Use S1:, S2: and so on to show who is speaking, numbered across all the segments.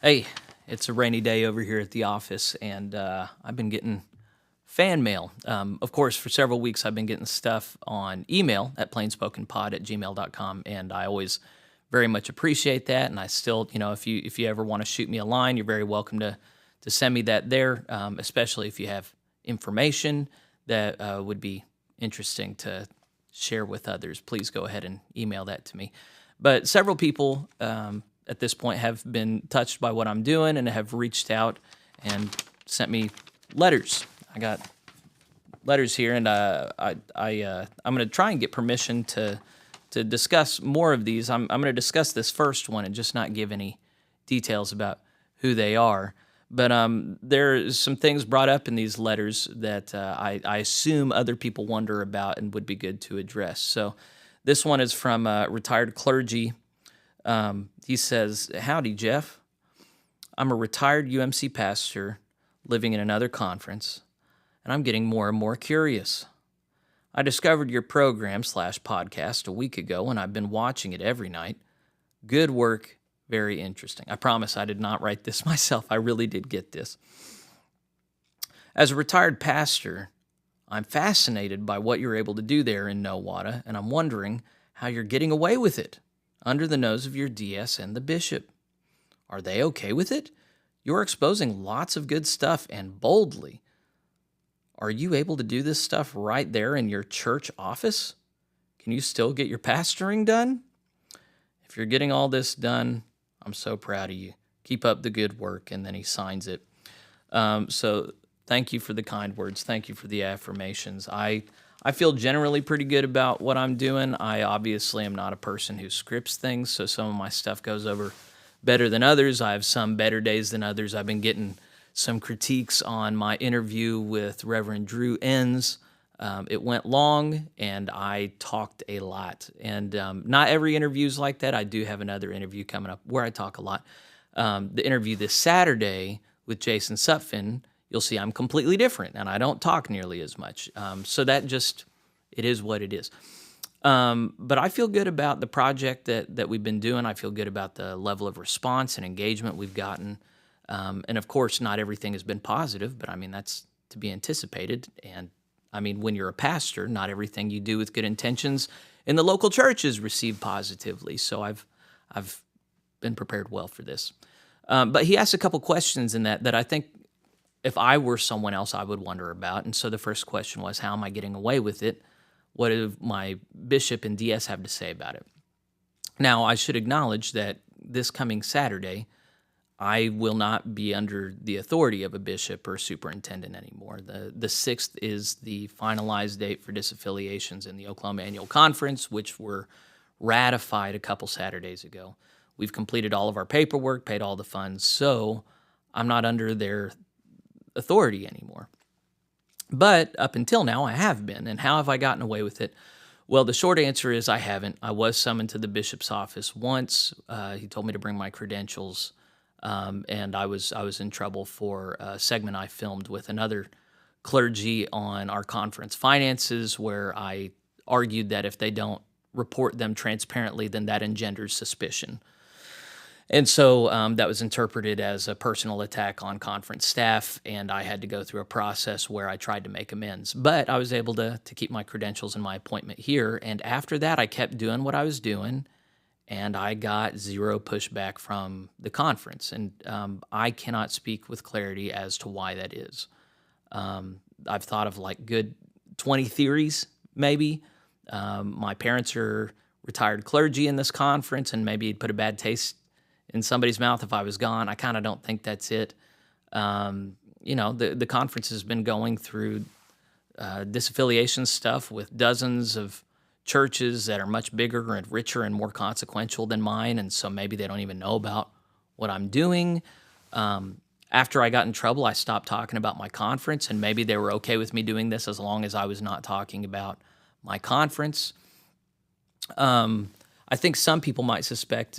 S1: Hey, it's a rainy day over here at the office, and I've been getting fan mail. Of course, for several weeks, I've been getting stuff on email at PlainSpokenPod@gmail.com, and I always very much appreciate that. And I still, if you ever want to shoot me a line, you're very welcome to send me that there, especially if you have information that would be interesting to share with others. Please go ahead and email that to me. But several people at this point have been touched by what I'm doing and have reached out and sent me letters. I got letters here, and I'm going to try and get permission to discuss more of these. I'm going to discuss this first one and just not give any details about who they are. But there's some things brought up in these letters that I assume other people wonder about and would be good to address. So this one is from retired clergy. He says, "Howdy, Jeff. I'm a retired UMC pastor living in another conference, and I'm getting more and more curious. I discovered your program/podcast a week ago, and I've been watching it every night. Good work, very interesting." I promise I did not write this myself. I really did get this. As a retired pastor, I'm fascinated by what you're able to do there in Nowata, and I'm wondering how you're getting away with it under the nose of your DS and the bishop. Are they okay with it? You're exposing lots of good stuff and boldly. Are you able to do this stuff right there in your church office? Can you still get your pastoring done? If you're getting all this done, I'm so proud of you. Keep up the good work. And then he signs it. So thank you for the kind words. Thank you for the affirmations. I feel generally pretty good about what I'm doing. I obviously am not a person who scripts things, so some of my stuff goes over better than others. I have some better days than others. I've been getting some critiques on my interview with Reverend Drew Enns. It went long, and I talked a lot. And not every interview is like that. I do have another interview coming up where I talk a lot. The interview this Saturday with Jason Sutphin, you'll see I'm completely different, and I don't talk nearly as much. So that just, it is what it is. But I feel good about the project that we've been doing. I feel good about the level of response and engagement we've gotten. And of course, not everything has been positive, but I mean, that's to be anticipated. And I mean, when you're a pastor, not everything you do with good intentions in the local church is received positively. So I've been prepared well for this. But he asked a couple questions in that I think if I were someone else, I would wonder about. And so the first question was, how am I getting away with it? What do my bishop and DS have to say about it? Now, I should acknowledge that this coming Saturday, I will not be under the authority of a bishop or superintendent anymore. The 6th is the finalized date for disaffiliations in the Oklahoma Annual Conference, which were ratified a couple Saturdays ago. We've completed all of our paperwork, paid all the funds, so I'm not under their authority anymore. But up until now, I have been. And how have I gotten away with it? Well, the short answer is I haven't. I was summoned to the bishop's office once. He told me to bring my credentials, and I was in trouble for a segment I filmed with another clergy on our conference finances, where I argued that if they don't report them transparently, then that engenders suspicion. And so that was interpreted as a personal attack on conference staff, and I had to go through a process where I tried to make amends. But I was able to keep my credentials and my appointment here, and after that, I kept doing what I was doing, and I got zero pushback from the conference. And I cannot speak with clarity as to why that is. I've thought of like good 20 theories, maybe. My parents are retired clergy in this conference, and maybe it'd put a bad taste in somebody's mouth if I was gone. I kind of don't think that's it. The conference has been going through disaffiliation stuff with dozens of churches that are much bigger and richer and more consequential than mine, and so maybe they don't even know about what I'm doing. After I got in trouble, I stopped talking about my conference, and maybe they were okay with me doing this as long as I was not talking about my conference. I think some people might suspect,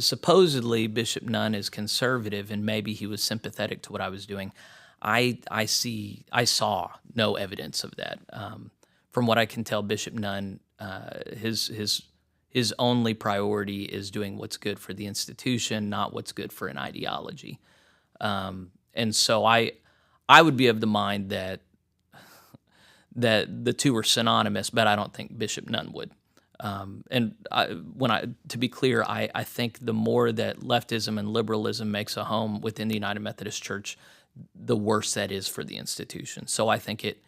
S1: supposedly Bishop Nunn is conservative, and maybe he was sympathetic to what I was doing. I saw no evidence of that. From what I can tell, Bishop Nunn, his his only priority is doing what's good for the institution, not what's good for an ideology. And so I would be of the mind that the two are synonymous, but I don't think Bishop Nunn would. To be clear, I think the more that leftism and liberalism makes a home within the United Methodist Church, the worse that is for the institution. So I think it,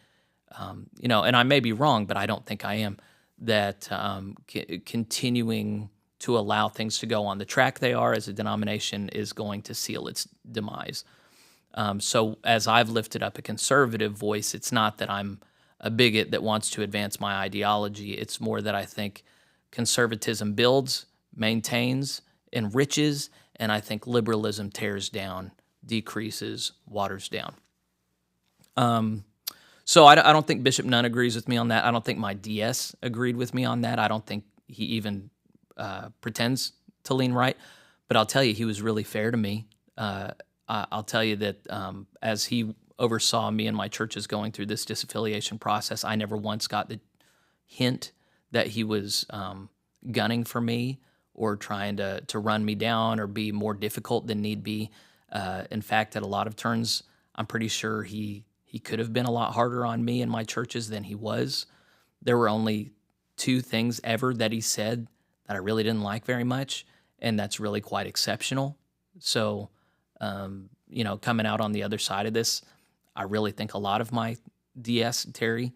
S1: and I may be wrong, but I don't think I am, that continuing to allow things to go on the track they are as a denomination is going to seal its demise. So as I've lifted up a conservative voice, it's not that I'm a bigot that wants to advance my ideology. It's more that I think conservatism builds, maintains, enriches, and I think liberalism tears down, decreases, waters down. So I don't think Bishop Nunn agrees with me on that. I don't think my DS agreed with me on that. I don't think he even pretends to lean right. But I'll tell you, he was really fair to me. I'll tell you that as he oversaw me and my churches going through this disaffiliation process, I never once got the hint that he was gunning for me or trying to run me down or be more difficult than need be. In fact, at a lot of turns, I'm pretty sure he could have been a lot harder on me and my churches than he was. There were only 2 things ever that he said that I really didn't like very much, and that's really quite exceptional. So, coming out on the other side of this, I really think a lot of my DS, Terry.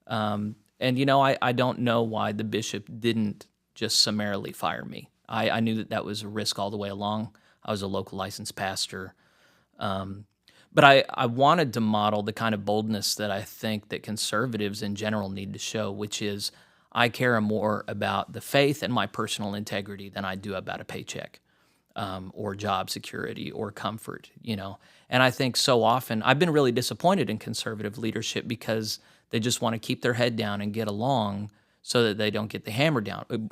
S1: I don't know why the bishop didn't just summarily fire me. I knew that was a risk all the way along. I was a local licensed pastor. But I wanted to model the kind of boldness that I think that conservatives in general need to show, which is I care more about the faith and my personal integrity than I do about a paycheck or job security or comfort, And I think so often I've been really disappointed in conservative leadership because they just want to keep their head down and get along so that they don't get the hammer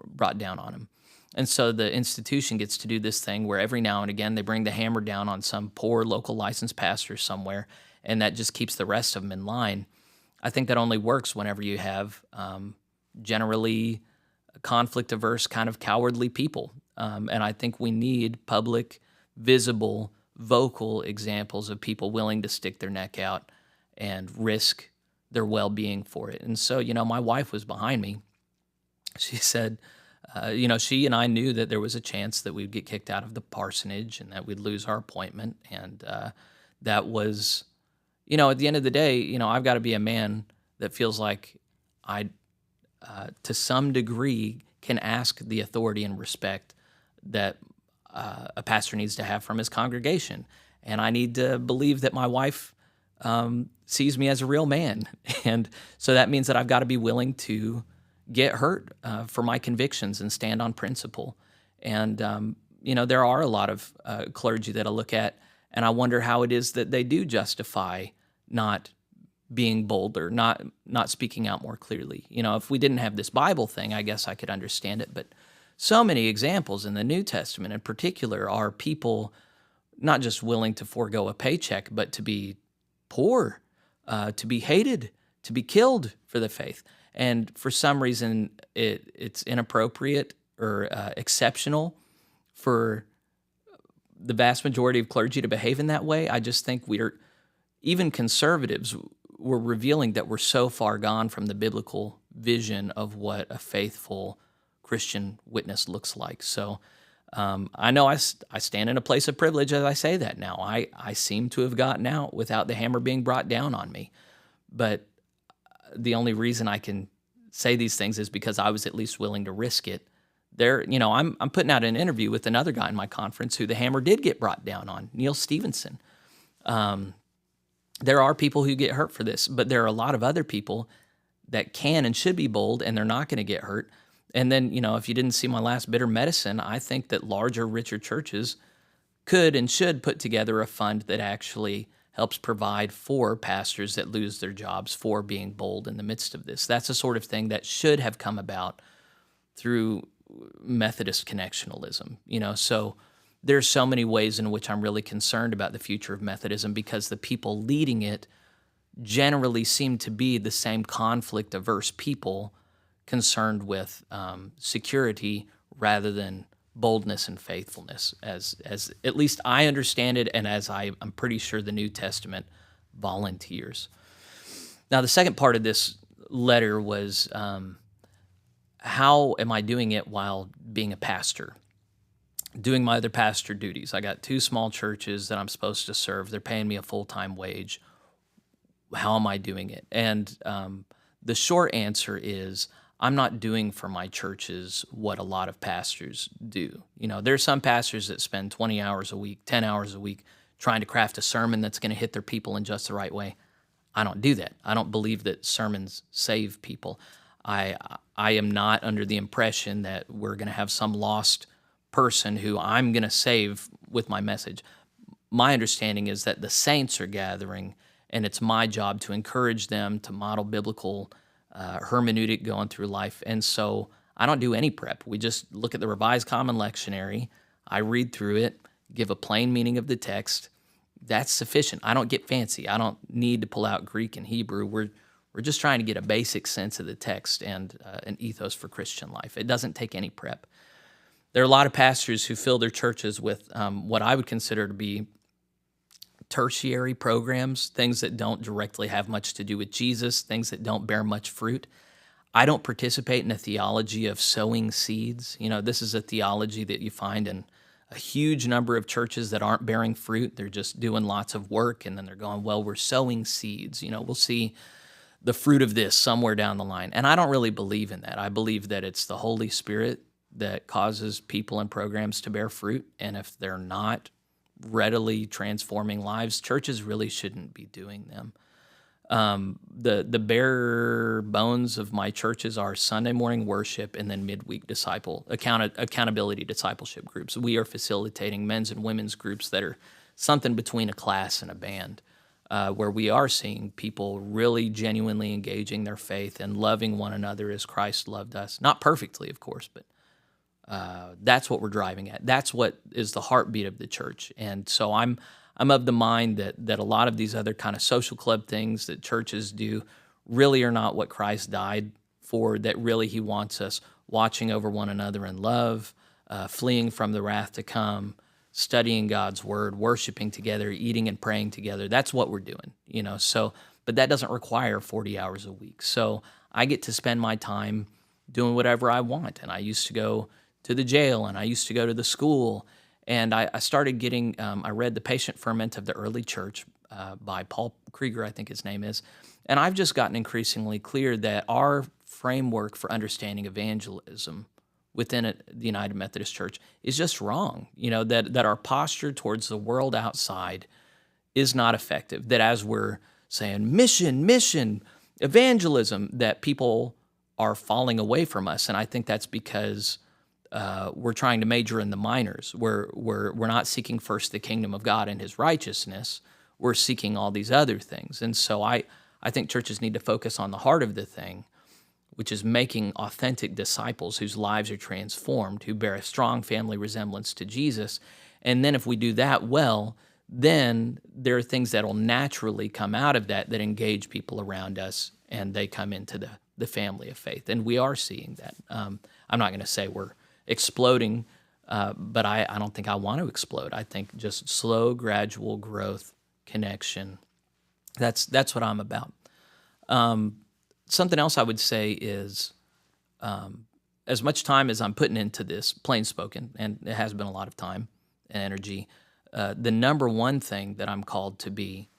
S1: brought down on them. And so the institution gets to do this thing where every now and again they bring the hammer down on some poor local licensed pastor somewhere, and that just keeps the rest of them in line. I think that only works whenever you have generally conflict-averse, kind of cowardly people. And I think we need public, visible, vocal examples of people willing to stick their neck out and risk their well-being for it. And so, my wife was behind me. She said, she and I knew that there was a chance that we'd get kicked out of the parsonage and that we'd lose our appointment. And that was, at the end of the day, I've got to be a man that feels like I, to some degree, can ask the authority and respect that a pastor needs to have from his congregation. And I need to believe that my wife sees me as a real man. And so that means that I've got to be willing to get hurt for my convictions and stand on principle. And, there are a lot of clergy that I look at, and I wonder how it is that they do justify not being bolder, not speaking out more clearly. If we didn't have this Bible thing, I guess I could understand it. But so many examples in the New Testament in particular are people not just willing to forego a paycheck, but to be poor, to be hated, to be killed for the faith. And for some reason, it's inappropriate or exceptional for the vast majority of clergy to behave in that way. I just think even conservatives, we're revealing that we're so far gone from the biblical vision of what a faithful Christian witness looks like. So I know I stand in a place of privilege as I say that now. I seem to have gotten out without the hammer being brought down on me. But the only reason I can say these things is because I was at least willing to risk it. I'm putting out an interview with another guy in my conference who the hammer did get brought down on, Neil Stevenson. There are people who get hurt for this, but there are a lot of other people that can and should be bold, and they're not going to get hurt. And then, if you didn't see my last Bitter Medicine, I think that larger, richer churches could and should put together a fund that actually helps provide for pastors that lose their jobs for being bold in the midst of this. That's the sort of thing that should have come about through Methodist connectionalism. So there's so many ways in which I'm really concerned about the future of Methodism because the people leading it generally seem to be the same conflict-averse people concerned with security rather than boldness and faithfulness, as at least I understand it, and as I'm pretty sure the New Testament volunteers. Now, the second part of this letter was how am I doing it while being a pastor? Doing my other pastor duties. I got 2 small churches that I'm supposed to serve. They're paying me a full-time wage. How am I doing it? And the short answer is I'm not doing for my churches what a lot of pastors do. There's some pastors that spend 20 hours a week, 10 hours a week trying to craft a sermon that's going to hit their people in just the right way. I don't do that. I don't believe that sermons save people. I am not under the impression that we're going to have some lost person who I'm going to save with my message. My understanding is that the saints are gathering, and it's my job to encourage them to model biblical hermeneutic going through life. And so I don't do any prep. We just look at the Revised Common Lectionary. I read through it, give a plain meaning of the text. That's sufficient. I don't get fancy. I don't need to pull out Greek and Hebrew. We're just trying to get a basic sense of the text and an ethos for Christian life. It doesn't take any prep. There are a lot of pastors who fill their churches with what I would consider to be tertiary programs, things that don't directly have much to do with Jesus, things that don't bear much fruit. I don't participate in a theology of sowing seeds. This is a theology that you find in a huge number of churches that aren't bearing fruit. They're just doing lots of work, and then they're going, well, we're sowing seeds. We'll see the fruit of this somewhere down the line. And I don't really believe in that. I believe that it's the Holy Spirit that causes people and programs to bear fruit. And if they're not readily transforming lives, churches really shouldn't be doing them. The bare bones of my churches are Sunday morning worship and then midweek accountability discipleship groups. We are facilitating men's and women's groups that are something between a class and a band, where we are seeing people really genuinely engaging their faith and loving one another as Christ loved us. Not perfectly, of course, but that's what we're driving at. That's what is the heartbeat of the church. And so I'm of the mind that a lot of these other kind of social club things that churches do really are not what Christ died for, that really he wants us watching over one another in love, fleeing from the wrath to come, studying God's word, worshiping together, eating and praying together. That's what we're doing, but that doesn't require 40 hours a week. So I get to spend my time doing whatever I want. And I used to go to the jail, and I used to go to the school, and I started getting, I read The Patient Ferment of the Early Church by Paul Krieger, I think his name is, and I've just gotten increasingly clear that our framework for understanding evangelism within the United Methodist Church is just wrong, that our posture towards the world outside is not effective, that as we're saying mission, evangelism, that people are falling away from us, and I think that's because we're trying to major in the minors. We're not seeking first the kingdom of God and his righteousness. We're seeking all these other things. And so I think churches need to focus on the heart of the thing, which is making authentic disciples whose lives are transformed, who bear a strong family resemblance to Jesus. And then if we do that well, then there are things that will naturally come out of that engage people around us, and they come into the family of faith. And we are seeing that. I'm not going to say we're exploding, but I don't think I want to explode. I think just slow, gradual growth, connection. That's what I'm about. Something else I would say is, as much time as I'm putting into this PlainSpoken, and it has been a lot of time and energy, the number one thing that I'm called to be,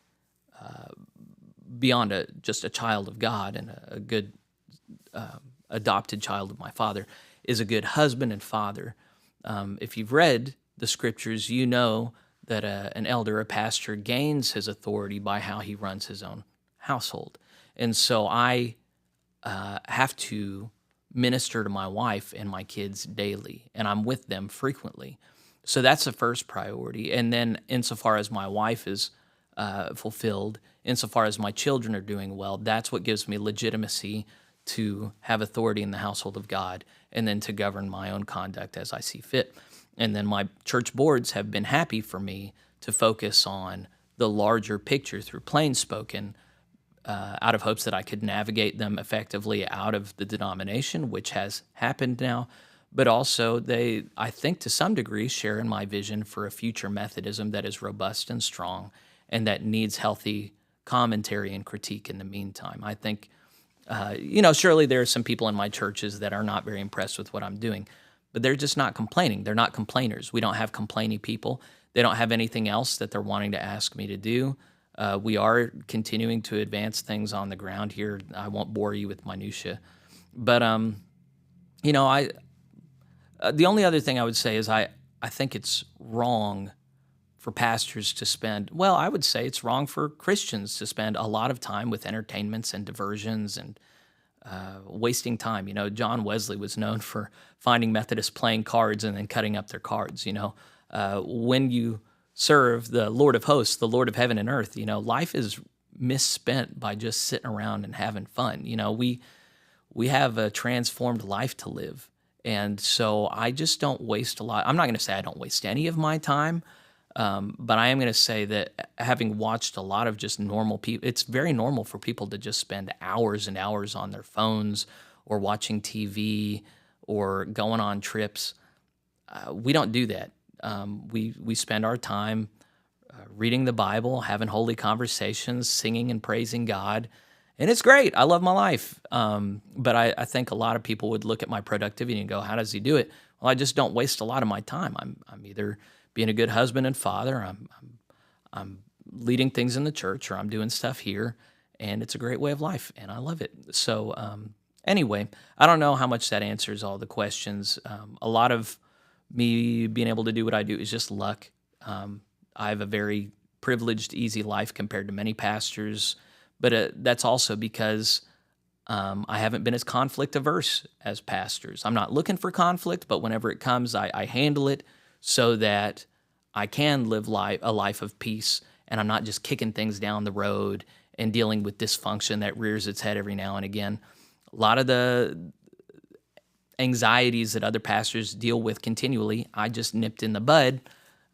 S1: beyond just a child of God and a good adopted child of my Father, is a good husband and father. If you've read the scriptures, you know that an elder, a pastor, gains his authority by how he runs his own household. And so I have to minister to my wife and my kids daily, and I'm with them frequently. So that's the first priority. And then insofar as my wife is fulfilled, insofar as my children are doing well, that's what gives me legitimacy to have authority in the household of God, and then to govern my own conduct as I see fit. And then my church boards have been happy for me to focus on the larger picture through PlainSpoken, out of hopes that I could navigate them effectively out of the denomination, which has happened now. But also, I think to some degree, share in my vision for a future Methodism that is robust and strong and that needs healthy commentary and critique in the meantime. I think, surely there are some people in my churches that are not very impressed with what I'm doing, but they're just not complaining. They're not complainers. We don't have complaining people. They don't have anything else that they're wanting to ask me to do. We are continuing to advance things on the ground here. I won't bore you with minutia, but the only other thing I would say is I think it's wrong for pastors to spend, well, I would say it's wrong for Christians to spend a lot of time with entertainments and diversions and wasting time. John Wesley was known for finding Methodists playing cards and then cutting up their cards. When you serve the Lord of hosts, the Lord of heaven and earth, life is misspent by just sitting around and having fun. We have a transformed life to live. And so I just don't waste a lot. I'm not going to say I don't waste any of my time, but I am going to say that having watched a lot of just normal people, it's very normal for people to just spend hours and hours on their phones or watching TV or going on trips. We don't do that. We spend our time reading the Bible, having holy conversations, singing and praising God. And it's great. I love my life. But I think a lot of people would look at my productivity and go, how does he do it? Well, I just don't waste a lot of my time. I'm either being a good husband and father, I'm leading things in the church, or I'm doing stuff here, and it's a great way of life, and I love it. So anyway, I don't know how much that answers all the questions. A lot of me being able to do what I do is just luck. I have a very privileged, easy life compared to many pastors, but that's also because I haven't been as conflict averse as pastors. I'm not looking for conflict, but whenever it comes, I handle it so that I can live a life of peace, and I'm not just kicking things down the road and dealing with dysfunction that rears its head every now and again. A lot of the anxieties that other pastors deal with continually, I just nipped in the bud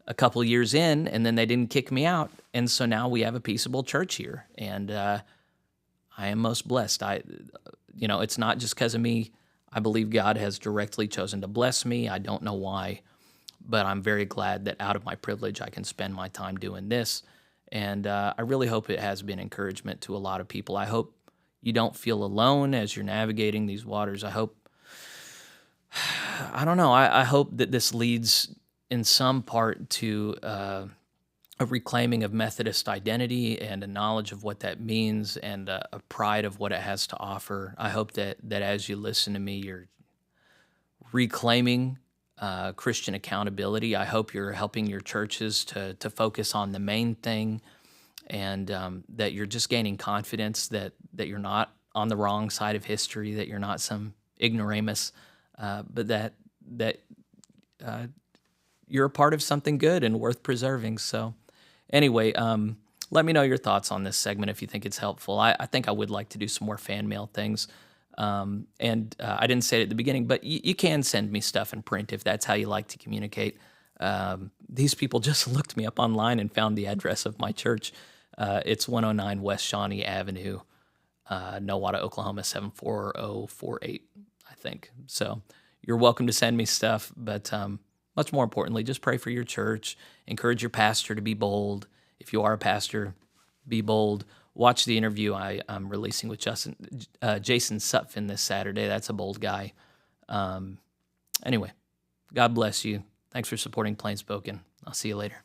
S1: a couple years in, and then they didn't kick me out. And so now we have a peaceable church here, and I am most blessed. It's not just because of me. I believe God has directly chosen to bless me. I don't know why, but I'm very glad that out of my privilege, I can spend my time doing this. And I really hope it has been encouragement to a lot of people. I hope you don't feel alone as you're navigating these waters. I hope that this leads in some part to a reclaiming of Methodist identity and a knowledge of what that means and a pride of what it has to offer. I hope that as you listen to me, you're reclaiming Christian accountability. I hope you're helping your churches to focus on the main thing, and that you're just gaining confidence that you're not on the wrong side of history, that you're not some ignoramus, but that you're a part of something good and worth preserving. So anyway, let me know your thoughts on this segment if you think it's helpful. I think I would like to do some more fan mail things. And I didn't say it at the beginning, but you can send me stuff in print if that's how you like to communicate. These people just looked me up online and found the address of my church. It's 109 West Shawnee Avenue, Nowata, Oklahoma, 74048, I think. So you're welcome to send me stuff, but much more importantly, just pray for your church. Encourage your pastor to be bold. If you are a pastor, be bold. Watch the interview I'm releasing with Jason Sutphin this Saturday. That's a bold guy. Anyway, God bless you. Thanks for supporting PlainSpoken. I'll see you later.